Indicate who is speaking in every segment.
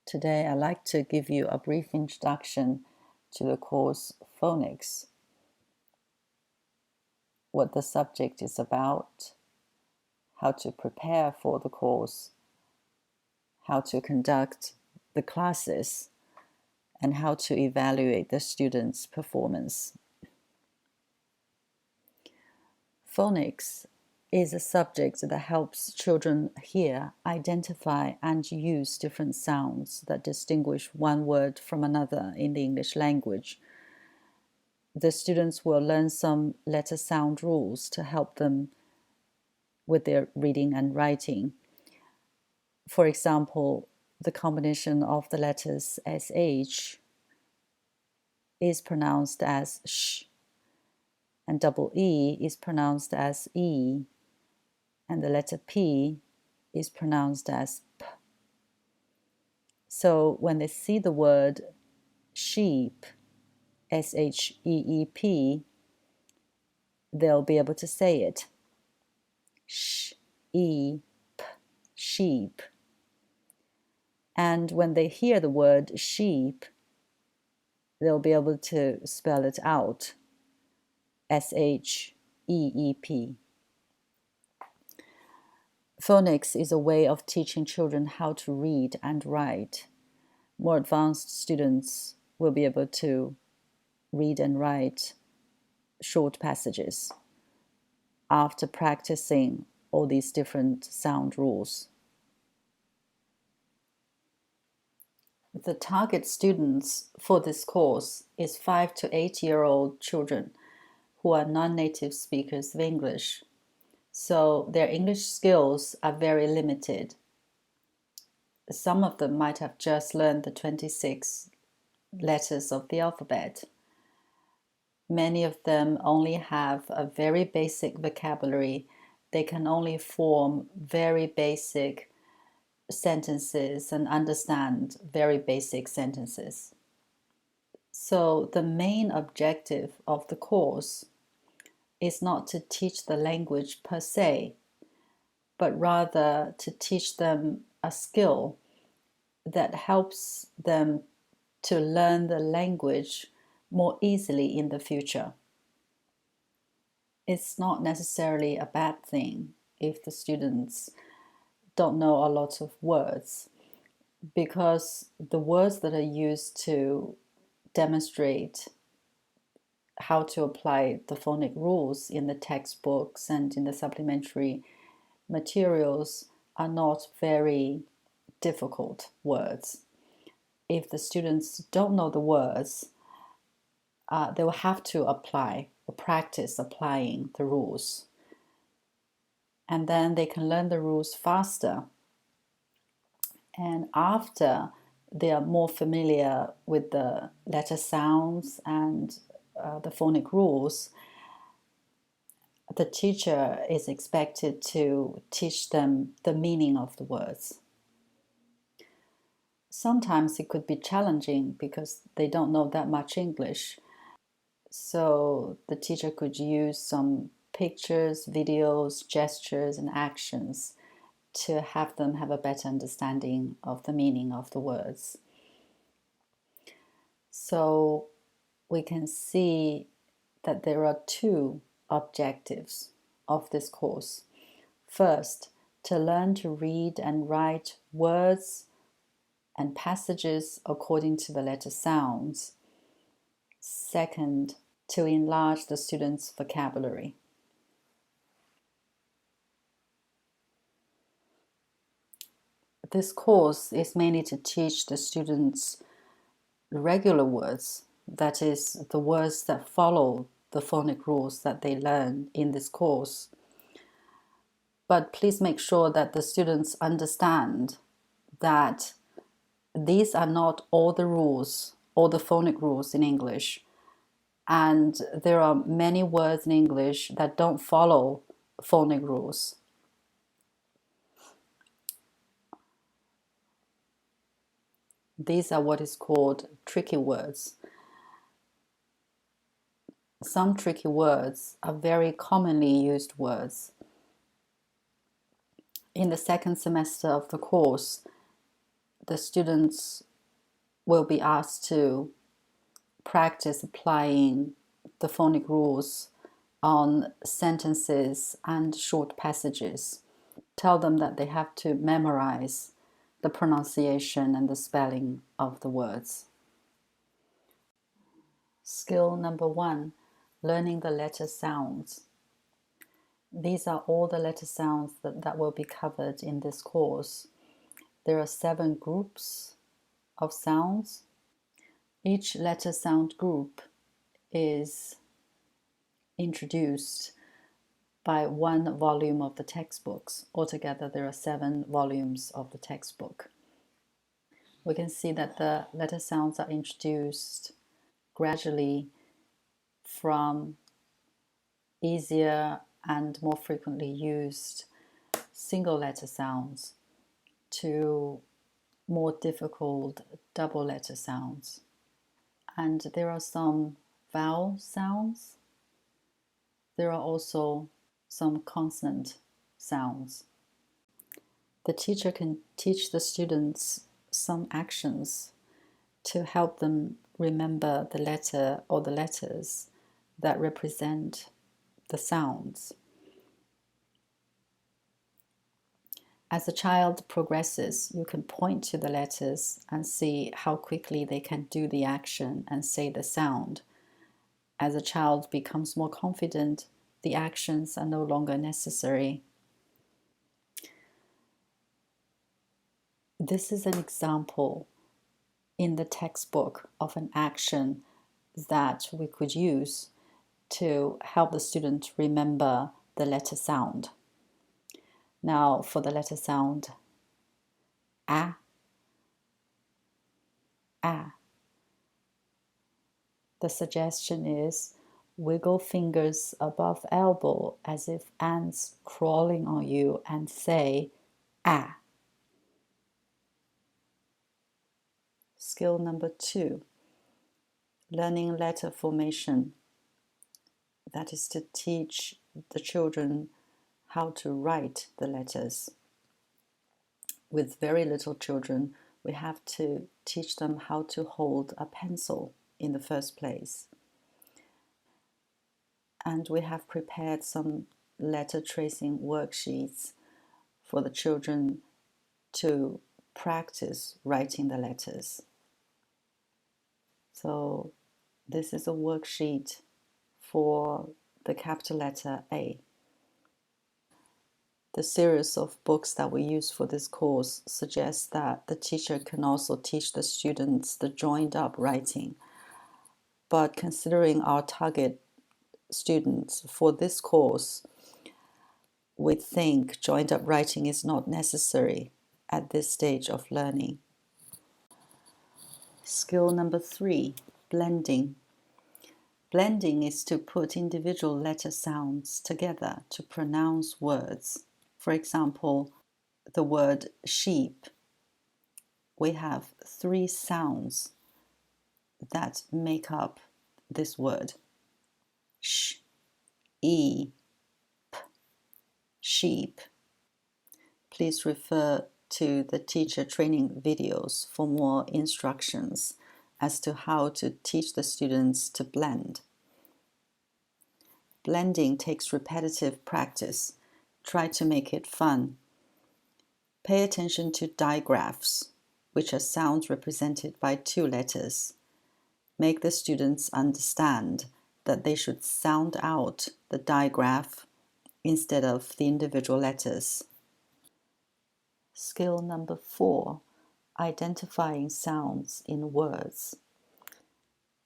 Speaker 1: Today, I'd like to give you a brief introduction to the course Phonics, what the subject is about, how to prepare for the course, how to conduct the classes, and how to evaluate the students' performance. Phonics is a subject that helps children hear, identify, and use different sounds that distinguish one word from another in the English language. The students will learn some letter sound rules to help them with their reading and writing. For example, the combination of the letters SH is pronounced as sh, and double E is pronounced as E, and the letter P is pronounced as P. So when they see the word sheep, SHEEP, they'll be able to say it. Sheep, sheep. And when they hear the word sheep, they'll be able to spell it out. SHEEP. Phonics is a way of teaching children how to read and write. More advanced students will be able to read and write short passages after practicing all these different sound rules. The target students for this course is 5 to 8-year-old children who are non-native speakers of English. So their English skills are very limited. Some of them might have just learned the 26 letters of the alphabet. Many of them only have a very basic vocabulary. They can only form very basic sentences and understand very basic sentences. So the main objective of the course is not to teach the language per se, but rather to teach them a skill that helps them to learn the language more easily in the future. It's not necessarily a bad thing if the students don't know a lot of words, because the words that are used to demonstrate how to apply the phonic rules in the textbooks and in the supplementary materials are not very difficult words. If the students don't know the words, they will have to apply or practice applying the rules. And then they can learn the rules faster. And after they are more familiar with the letter sounds and the phonic rules, the teacher is expected to teach them the meaning of the words. Sometimes it could be challenging because they don't know that much English. So the teacher could use some pictures, videos, gestures, and actions to have them have a better understanding of the meaning of the words. So we can see that there are two objectives of this course. First, to learn to read and write words and passages according to the letter sounds. Second, to enlarge the students' vocabulary. This course is mainly to teach the students regular words, that is, the words that follow the phonic rules that they learn in this course. But please make sure that the students understand that these are not all the rules, all the phonic rules in English. And there are many words in English that don't follow phonic rules. These are what is called tricky words. Some tricky words are very commonly used words. In the second semester of the course, the students will be asked to practice applying the phonic rules on sentences and short passages. Tell them that they have to memorize the pronunciation and the spelling of the words. Skill number 1, learning the letter sounds. These are all the letter sounds that will be covered in this course. There are 7 groups of sounds. Each letter sound group is introduced by 1 volume of the textbooks. Altogether, there are 7 volumes of the textbook. We can see that the letter sounds are introduced gradually from easier and more frequently used single letter sounds to more difficult double letter sounds. And there are some vowel sounds. There are also some consonant sounds. The teacher can teach the students some actions to help them remember the letter or the letters that represent the sounds. As a child progresses, you can point to the letters and see how quickly they can do the action and say the sound. As a child becomes more confident, the actions are no longer necessary. This is an example in the textbook of an action that we could use to help the student remember the letter sound. Now, for the letter sound a, the suggestion is wiggle fingers above elbow as if ants crawling on you and say ah. Skill number 2, learning letter formation. That is to teach the children how to write the letters. With very little children, we have to teach them how to hold a pencil in the first place. And we have prepared some letter tracing worksheets for the children to practice writing the letters. So this is a worksheet for the capital letter A. The series of books that we use for this course suggests that the teacher can also teach the students the joined up writing. But considering our target students for this course, we think joined up writing is not necessary at this stage of learning. Skill number 3, blending. Blending is to put individual letter sounds together to pronounce words. For example, the word sheep. We have 3 sounds that make up this word. Sh, e, p, sheep. Please refer to the teacher training videos for more instructions as to how to teach the students to blend. Blending takes repetitive practice. Try to make it fun. Pay attention to digraphs, which are sounds represented by 2 letters. Make the students understand that they should sound out the digraph instead of the individual letters. Skill number 4, identifying sounds in words.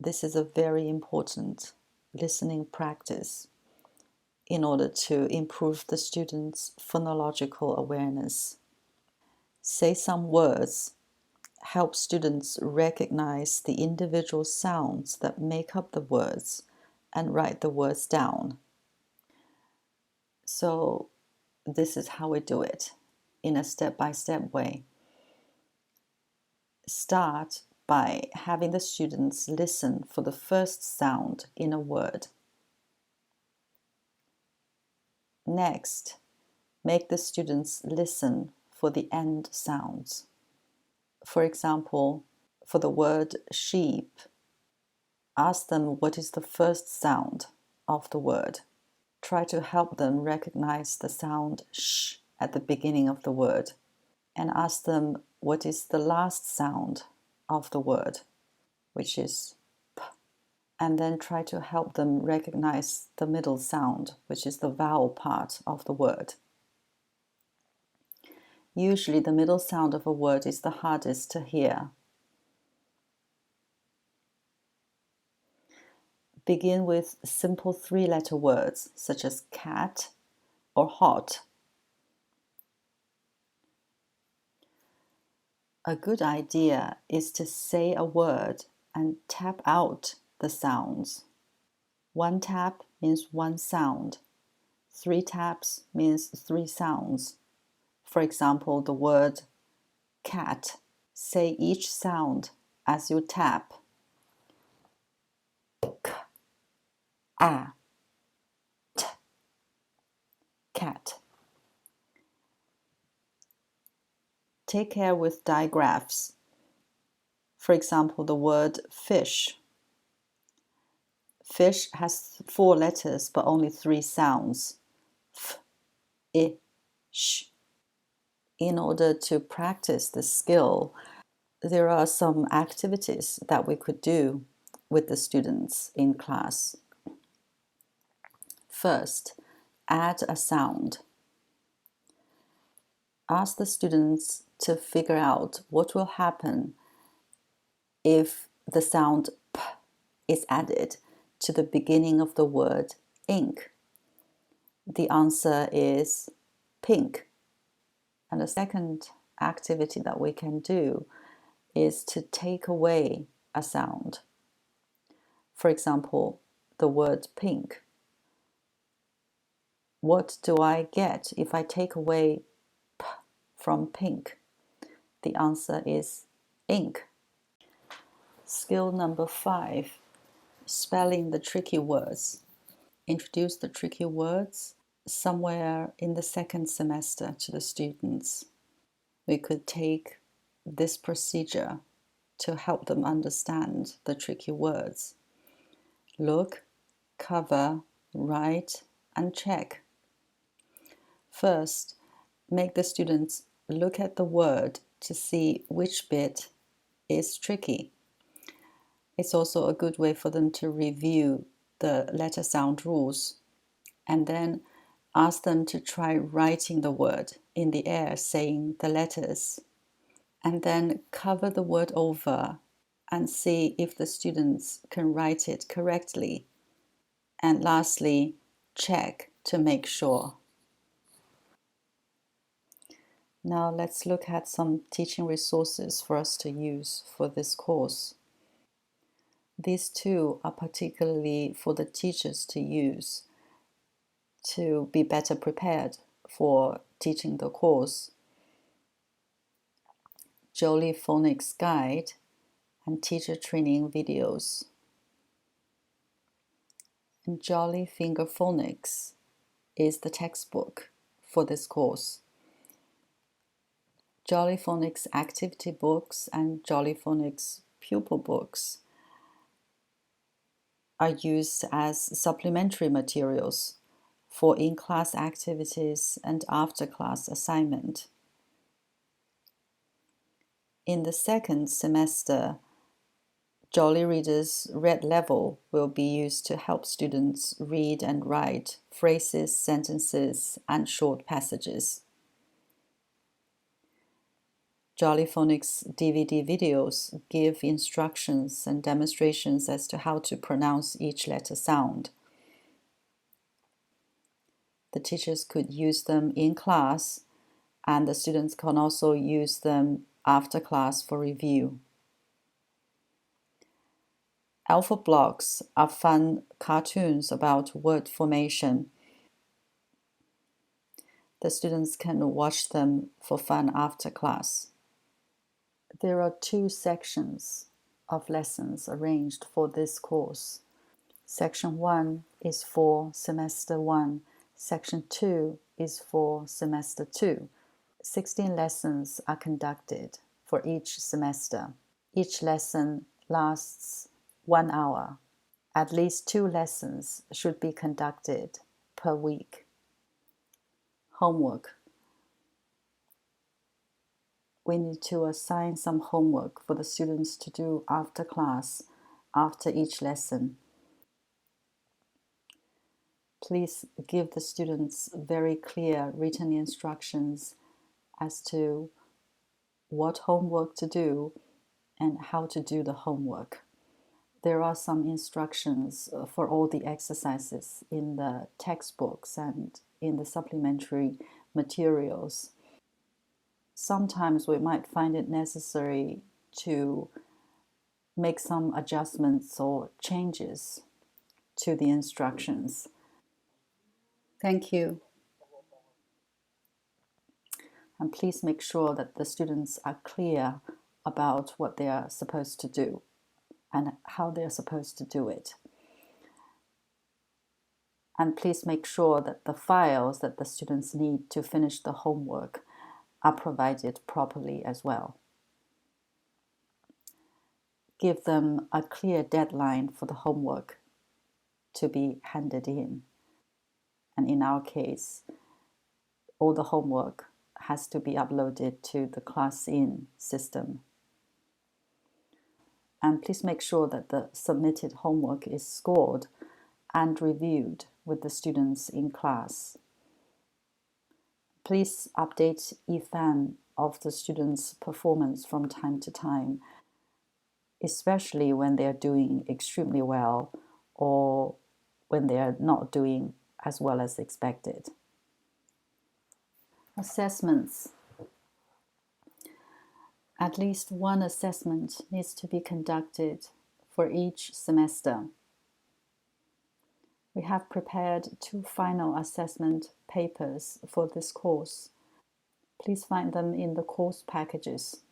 Speaker 1: This is a very important listening practice in order to improve the students' phonological awareness. Say some words. Help students recognize the individual sounds that make up the words and write the words down. So this is how we do it in a step-by-step way. Start by having the students listen for the first sound in a word. Next, make the students listen for the end sounds. For example, for the word sheep, ask them what is the first sound of the word. Try to help them recognize the sound sh at the beginning of the word, and ask them what is the last sound of the word, which is p, and then try to help them recognize the middle sound, which is the vowel part of the word. Usually the middle sound of a word is the hardest to hear. Begin with simple three-letter words such as cat or hot. A good idea is to say a word and tap out the sounds. One tap means one sound. 3 taps means 3 sounds. For example, the word cat. Say each sound as you tap. K, a, t, cat. Take care with digraphs. For example, the word fish. Fish has 4 letters but only 3 sounds. F, I, sh. In order to practice the skill, there are some activities that we could do with the students in class. First, add a sound. Ask the students to figure out what will happen if the sound p is added to the beginning of the word ink. The answer is pink. And the second activity that we can do is to take away a sound. For example, the word pink. What do I get if I take away p from pink? The answer is ink. Skill number 5, spelling the tricky words. Introduce the tricky words somewhere in the second semester to the students. We could take this procedure to help them understand the tricky words. Look, cover, write, and check. First, make the students look at the word to see which bit is tricky. It's also a good way for them to review the letter sound rules, and then ask them to try writing the word in the air, saying the letters, and then cover the word over and see if the students can write it correctly. And lastly, check to make sure. Now let's look at some teaching resources for us to use for this course. These two are particularly for the teachers to use to be better prepared for teaching the course. Jolly Phonics Guide and teacher training videos. And Jolly Finger Phonics is the textbook for this course. Jolly Phonics activity books and Jolly Phonics pupil books are used as supplementary materials for in-class activities and after-class assignment. In the second semester, Jolly Reader's Red Level will be used to help students read and write phrases, sentences, and short passages. Jolly Phonics DVD videos give instructions and demonstrations as to how to pronounce each letter sound. The teachers could use them in class, and the students can also use them after class for review. Alpha blocks are fun cartoons about word formation. The students can watch them for fun after class. There are 2 sections of lessons arranged for this course. Section 1 is for Semester 1. Section 2 is for Semester 2. 16 lessons are conducted for each semester. Each lesson lasts 1 hour. At least 2 lessons should be conducted per week. Homework. We need to assign some homework for the students to do after class, after each lesson. Please give the students very clear written instructions as to what homework to do and how to do the homework. There are some instructions for all the exercises in the textbooks and in the supplementary materials. Sometimes we might find it necessary to make some adjustments or changes to the instructions. Thank you. And please make sure that the students are clear about what they are supposed to do and how they are supposed to do it. And please make sure that the files that the students need to finish the homework are provided properly as well. Give them a clear deadline for the homework to be handed in. And in our case, all the homework has to be uploaded to the ClassIn system. And please make sure that the submitted homework is scored and reviewed with the students in class. Please update Ethan of the students' performance from time to time, especially when they are doing extremely well or when they are not doing as well as expected. Assessments. At least one assessment needs to be conducted for each semester. We have prepared 2 final assessment papers for this course. Please find them in the course packages.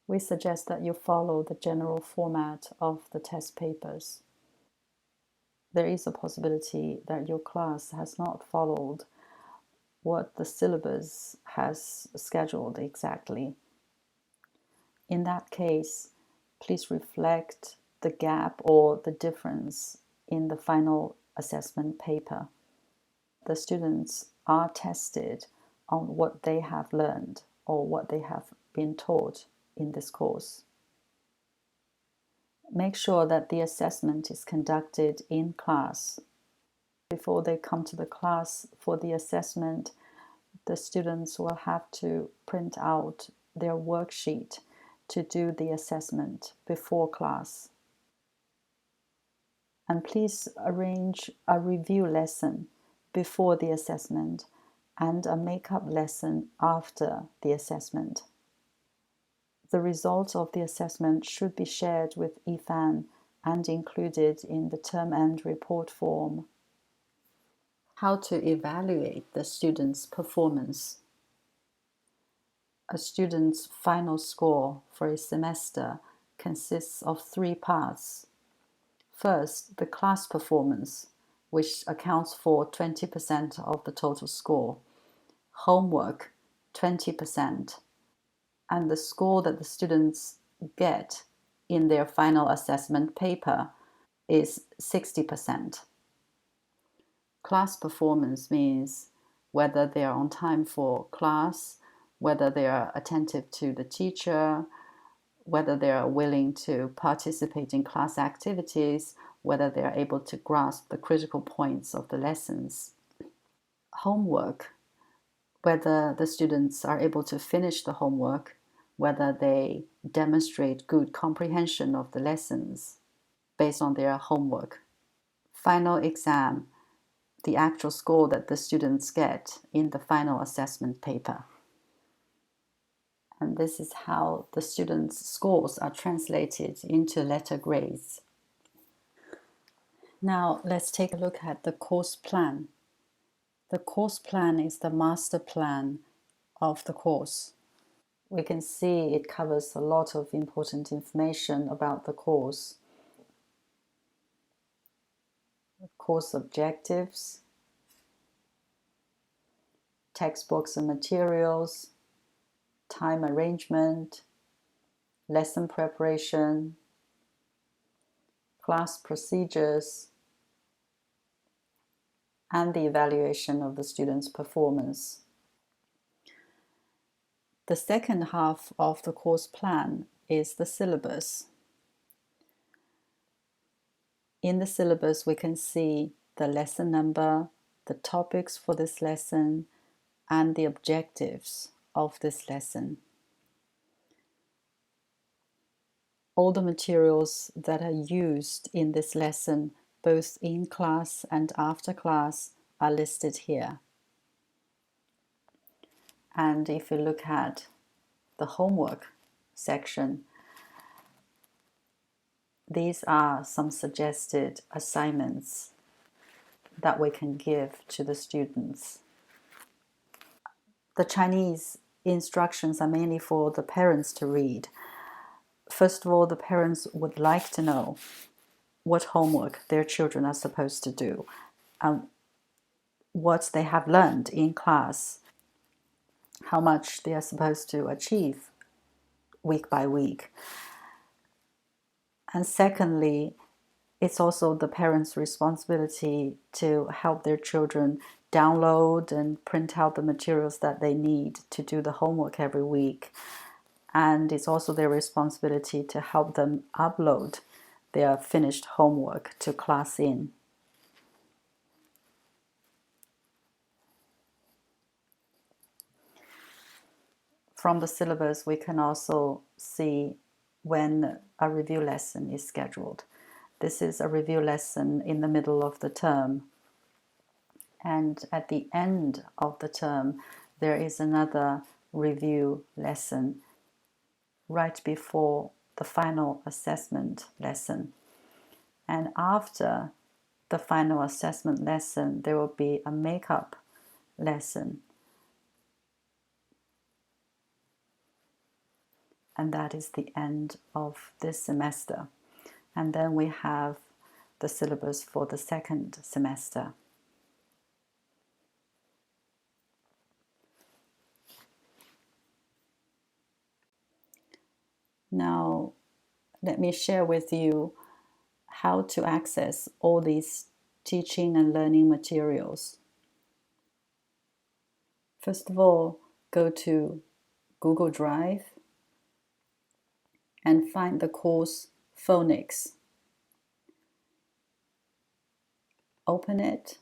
Speaker 1: We suggest that you follow the general format of the test papers. There is a possibility that your class has not followed what the syllabus has scheduled exactly. In that case, please reflect the gap or the difference in the final assessment paper. The students are tested on what they have learned or what they have been taught in this course. Make sure that the assessment is conducted in class. Before they come to the class for the assessment, the students will have to print out their worksheet to do the assessment before class. And please arrange a review lesson before the assessment and a make-up lesson after the assessment. The results of the assessment should be shared with Ethan and included in the term-end report form. How to evaluate the student's performance. A student's final score for a semester consists of 3 parts. First, the class performance, which accounts for 20% of the total score. Homework, 20%. And the score that the students get in their final assessment paper is 60%. Class performance means whether they are on time for class, whether they are attentive to the teacher, whether they are willing to participate in class activities, whether they are able to grasp the critical points of the lessons. Homework, whether the students are able to finish the homework, whether they demonstrate good comprehension of the lessons based on their homework. Final exam, the actual score that the students get in the final assessment paper. And this is how the students' scores are translated into letter grades. Now let's take a look at the course plan. The course plan is the master plan of the course. we can see it covers a lot of important information about the course. Course objectives, textbooks and materials, time arrangement, lesson preparation, class procedures, and the evaluation of the students' performance. The second half of the course plan is the syllabus. In the syllabus, we can see the lesson number, the topics for this lesson, and the objectives of this lesson. All the materials that are used in this lesson, both in class and after class, are listed here. And if you look at the homework section, these are some suggested assignments that we can give to the students. The Chinese instructions are mainly for the parents to read. First of all, the parents would like to know what homework their children are supposed to do, what they have learned in class, how much they are supposed to achieve week by week. And secondly, it's also the parents' responsibility to help their children download and print out the materials that they need to do the homework every week. And it's also their responsibility to help them upload their finished homework to ClassIn. From the syllabus, we can also see when a review lesson is scheduled. This is a review lesson in the middle of the term. And at the end of the term, there is another review lesson right before the final assessment lesson. And after the final assessment lesson, there will be a makeup lesson. And that is the end of this semester. And then we have the syllabus for the second semester. Now, let me share with you how to access all these teaching and learning materials. First of all, go to Google Drive and find the course Phonics. Open it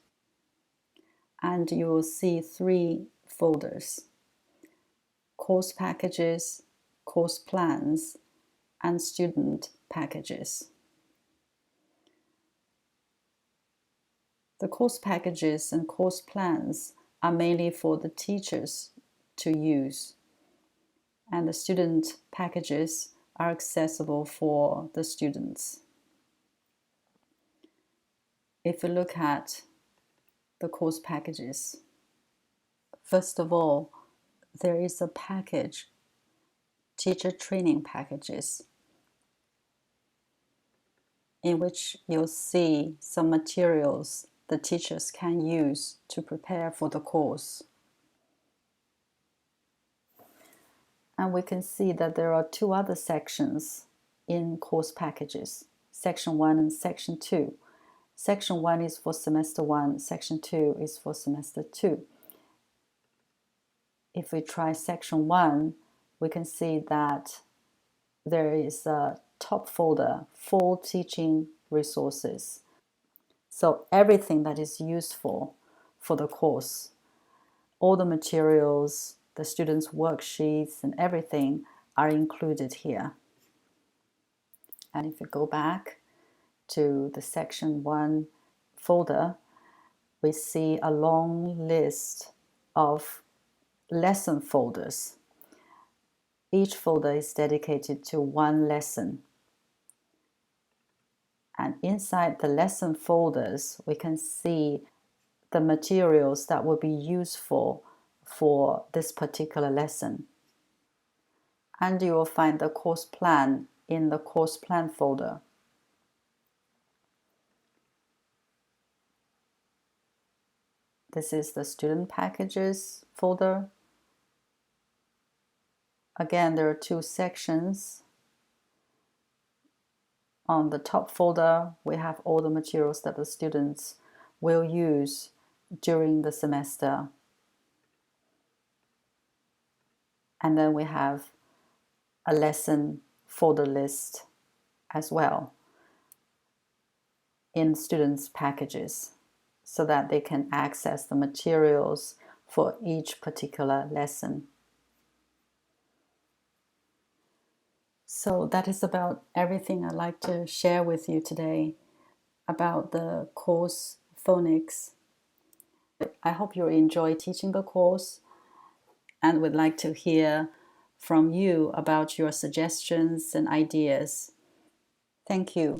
Speaker 1: and you will see 3 folders: course packages, course plans, and student packages. The course packages and course plans are mainly for the teachers to use, and the student packages are accessible for the students. If you look at the course packages, first of all, there is a package, teacher training packages, in which you'll see some materials the teachers can use to prepare for the course. And we can see that there are 2 other sections in course packages, Section 1 and Section 2. Section 1 is for Semester 1, Section 2 is for Semester 2. If we try Section 1, we can see that there is a top folder, full teaching resources. So everything that is useful for the course, all the materials, the students' worksheets, and everything are included here. And if you go back to the Section 1 folder, we see a long list of lesson folders. Each folder is dedicated to one lesson. And inside the lesson folders, we can see the materials that will be useful for this particular lesson. and you will find the course plan in the course plan folder. This is the student packages folder. Again, there are two sections. On the top folder, we have all the materials that the students will use during the semester. And then we have a lesson folder list as well in students' packages so that they can access the materials for each particular lesson. So that is about everything I'd like to share with you today about the course Phonics. I hope you enjoy teaching the course and would like to hear from you about your suggestions and ideas. Thank you.